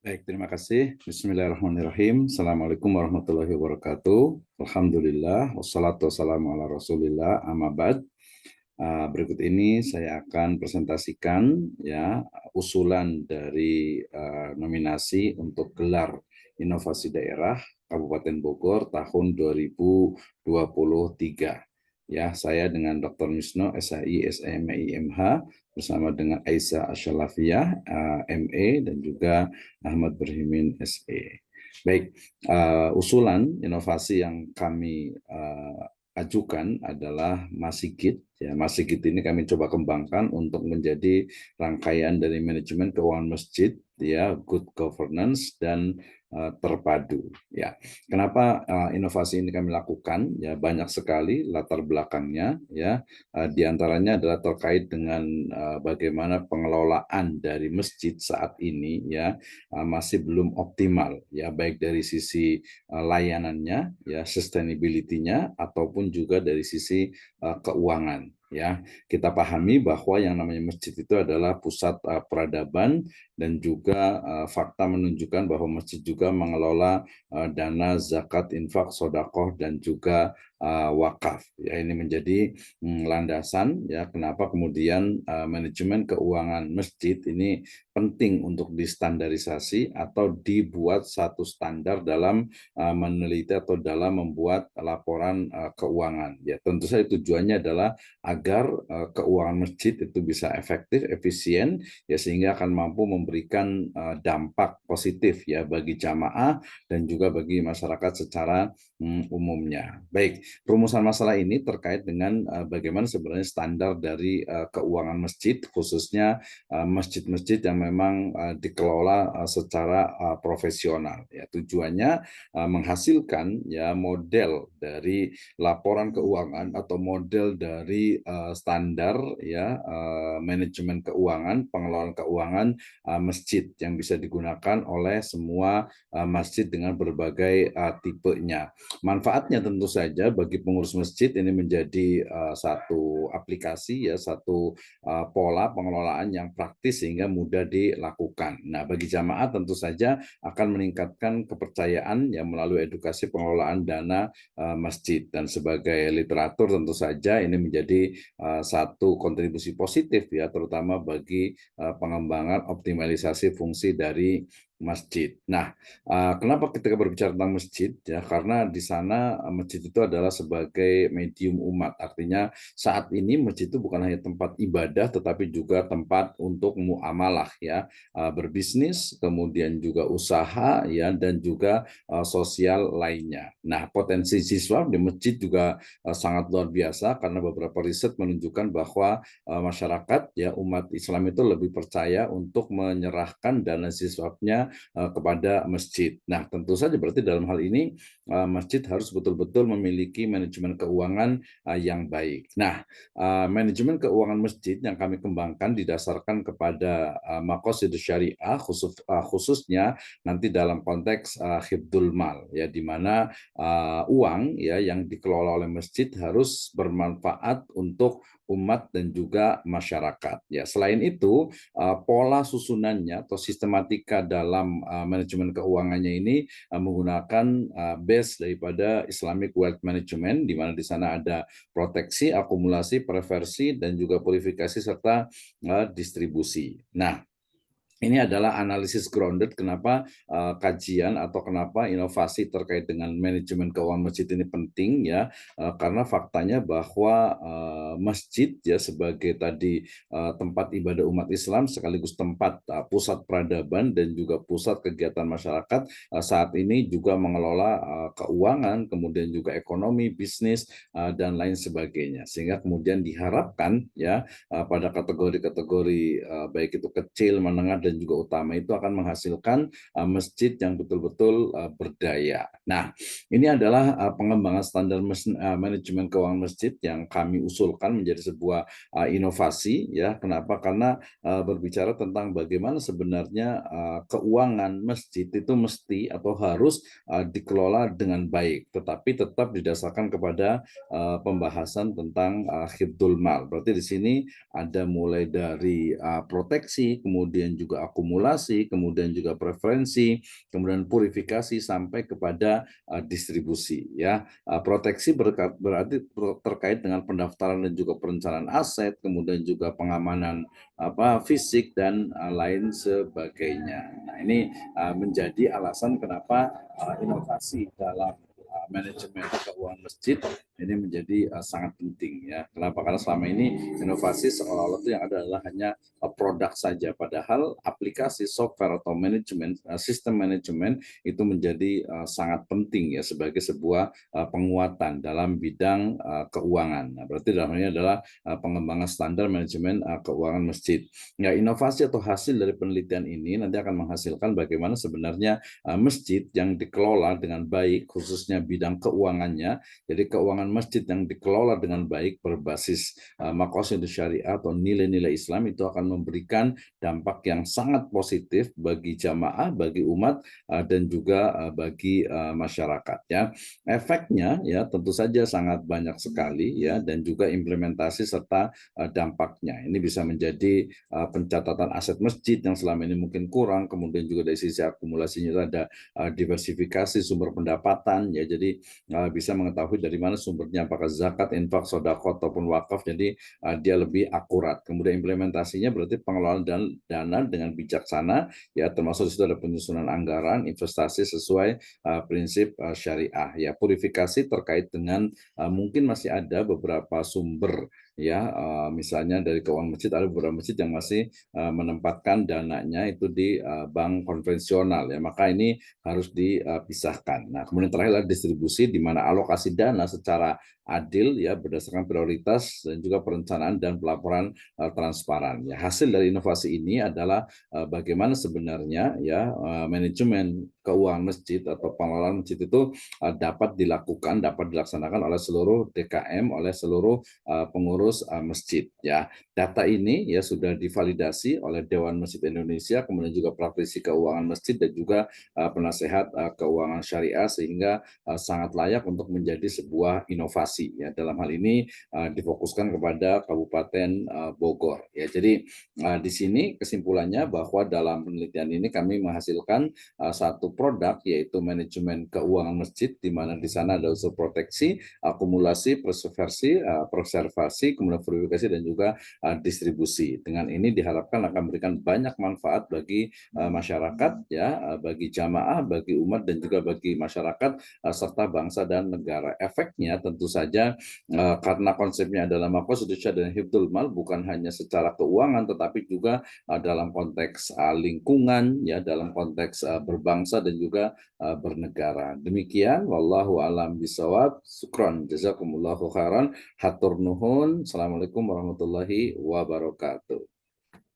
Baik, terima kasih. Bismillahirrahmanirrahim. Assalamualaikum warahmatullahi wabarakatuh. Alhamdulillah, wassalatu wassalamu ala rasulillah, amma ba'd. Berikut ini saya akan presentasikan ya usulan dari nominasi untuk gelar inovasi daerah Kabupaten Bogor tahun 2023. Ya, saya dengan Dr. Misno, SHI, SMI, MH, bersama dengan Aisyah Asyalafiyah, ME, dan juga Ahmad Berhimin, SE. Baik, usulan inovasi yang kami ajukan adalah Masigit. Ya, Masigit ini kami coba kembangkan untuk menjadi rangkaian dari manajemen keuangan masjid, ya, good governance dan terpadu. Ya, kenapa inovasi ini kami lakukan? Ya, banyak sekali latar belakangnya. Ya, di antaranya adalah terkait dengan bagaimana pengelolaan dari masjid saat ini, ya, masih belum optimal. Ya, baik dari sisi layanannya, ya, sustainability-nya, ataupun juga dari sisi keuangan. Ya, kita pahami bahwa yang namanya masjid itu adalah pusat peradaban, dan juga fakta menunjukkan bahwa masjid juga mengelola dana zakat, infak, sodakoh, dan juga wakaf. Ya, ini menjadi landasan ya kenapa kemudian manajemen keuangan masjid ini penting untuk distandarisasi atau dibuat satu standar dalam meneliti atau dalam membuat laporan keuangan. Ya, tentu saja tujuannya adalah agar keuangan masjid itu bisa efektif, efisien, ya, sehingga akan mampu memberikan dampak positif ya bagi jamaah dan juga bagi masyarakat secara umumnya. Baik, rumusan masalah ini terkait dengan bagaimana sebenarnya standar dari keuangan masjid, khususnya masjid-masjid yang memang dikelola secara profesional. Ya, tujuannya menghasilkan ya model dari laporan keuangan atau model dari standar ya manajemen keuangan, pengelolaan keuangan masjid yang bisa digunakan oleh semua masjid dengan berbagai tipenya. Manfaatnya tentu saja bagi pengurus masjid ini menjadi satu aplikasi ya, satu pola pengelolaan yang praktis sehingga mudah dilakukan. Nah, bagi jamaah tentu saja akan meningkatkan kepercayaan yang melalui edukasi pengelolaan dana masjid, dan sebagai literatur tentu saja ini menjadi satu kontribusi positif ya, terutama bagi pengembangan optimalisasi fungsi dari masjid. Nah, kenapa ketika berbicara tentang masjid ya, karena di sana masjid itu adalah sebagai medium umat. Artinya saat ini masjid itu bukan hanya tempat ibadah tetapi juga tempat untuk muamalah ya, berbisnis, kemudian juga usaha ya, dan juga sosial lainnya. Nah, potensi siswa di masjid juga sangat luar biasa karena beberapa riset menunjukkan bahwa masyarakat ya, umat Islam itu lebih percaya untuk menyerahkan dana siswanya kepada masjid. Nah, tentu saja berarti dalam hal ini masjid harus betul-betul memiliki manajemen keuangan yang baik. Nah, manajemen keuangan masjid yang kami kembangkan didasarkan kepada maqasid syariah, khususnya nanti dalam konteks hifdzul mal ya, di mana uang ya yang dikelola oleh masjid harus bermanfaat untuk umat dan juga masyarakat. Ya, selain itu pola susunannya atau sistematika dalam manajemen keuangannya ini menggunakan base daripada Islamic Wealth Management, di mana di sana ada proteksi, akumulasi, preversi, dan juga purifikasi serta distribusi. Nah, ini adalah analisis grounded kenapa kajian atau kenapa inovasi terkait dengan manajemen keuangan masjid ini penting ya, karena faktanya bahwa masjid ya sebagai tadi tempat ibadah umat Islam sekaligus tempat pusat peradaban dan juga pusat kegiatan masyarakat, saat ini juga mengelola keuangan, kemudian juga ekonomi, bisnis, dan lain sebagainya, sehingga kemudian diharapkan ya pada kategori-kategori baik itu kecil, menengah, dan juga utama itu akan menghasilkan masjid yang betul-betul berdaya. Nah, ini adalah pengembangan standar manajemen keuangan masjid yang kami usulkan menjadi sebuah inovasi ya. Kenapa? Karena berbicara tentang bagaimana sebenarnya keuangan masjid itu mesti atau harus dikelola dengan baik, tetapi tetap didasarkan kepada pembahasan tentang hifdzul mal. Berarti di sini ada mulai dari proteksi, kemudian juga akumulasi, kemudian juga preferensi, kemudian purifikasi sampai kepada distribusi ya. Proteksi berarti terkait dengan pendaftaran dan juga perencanaan aset, kemudian juga pengamanan fisik dan lain sebagainya. Nah, ini menjadi alasan kenapa inovasi dalam manajemen keuangan masjid ini menjadi sangat penting ya. Kenapa? Karena selama ini inovasi seolah-olah itu yang ada adalah hanya produk saja, padahal aplikasi software atau manajemen sistem manajemen itu menjadi sangat penting ya sebagai sebuah penguatan dalam bidang keuangan. Nah, berarti dalam ini adalah pengembangan standar manajemen keuangan masjid. Ya, inovasi atau hasil dari penelitian ini nanti akan menghasilkan bagaimana sebenarnya masjid yang dikelola dengan baik, khususnya bidang keuangannya. Jadi keuangan masjid yang dikelola dengan baik berbasis maqasid syariah atau nilai-nilai Islam itu akan memberikan dampak yang sangat positif bagi jamaah, bagi umat dan juga bagi masyarakat ya. Efeknya ya tentu saja sangat banyak sekali ya, dan juga implementasi serta dampaknya. Ini bisa menjadi pencatatan aset masjid yang selama ini mungkin kurang, kemudian juga dari sisi akumulasinya ada diversifikasi sumber pendapatan ya, jadi bisa mengetahui dari mana sumbernya, apakah zakat, infak, sedekah ataupun wakaf, jadi dia lebih akurat. Kemudian implementasinya berarti pengelolaan dana dengan bijaksana ya, termasuk di situ ada penyusunan anggaran, investasi sesuai prinsip syariah ya. Purifikasi terkait dengan mungkin masih ada beberapa sumber ya, misalnya dari keuangan masjid, ada beberapa masjid yang masih menempatkan dananya itu di bank konvensional ya, maka ini harus dipisahkan. Nah, kemudian terakhir adalah distribusi, di mana alokasi dana secara adil ya berdasarkan prioritas dan juga perencanaan dan pelaporan transparan. Ya, hasil dari inovasi ini adalah bagaimana sebenarnya ya manajemen keuangan masjid atau pengelolaan masjid itu dapat dilakukan, dapat dilaksanakan oleh seluruh DKM, oleh seluruh pengurus masjid ya. Data ini ya sudah divalidasi oleh Dewan Masjid Indonesia, kemudian juga praktisi keuangan masjid dan juga penasehat keuangan syariah, sehingga sangat layak untuk menjadi sebuah inovasi ya. Dalam hal ini difokuskan kepada Kabupaten Bogor ya. Jadi di sini kesimpulannya bahwa dalam penelitian ini kami menghasilkan satu produk, yaitu manajemen keuangan masjid, di mana di sana ada unsur proteksi, akumulasi, preservasi, kemudian verifikasi dan juga distribusi. Dengan ini diharapkan akan memberikan banyak manfaat bagi masyarakat ya, bagi jamaah, bagi umat dan juga bagi masyarakat serta bangsa dan negara. Efeknya tentu saja karena konsepnya adalah maqasid syariah dan hifdzul mal, bukan hanya secara keuangan tetapi juga dalam konteks lingkungan ya, dalam konteks berbangsa dan juga bernegara. Demikian, wallahu alam bisawab. Syukran, jazakumullahu khairan. Hatur nuhun. Assalamualaikum warahmatullahi wabarakatuh.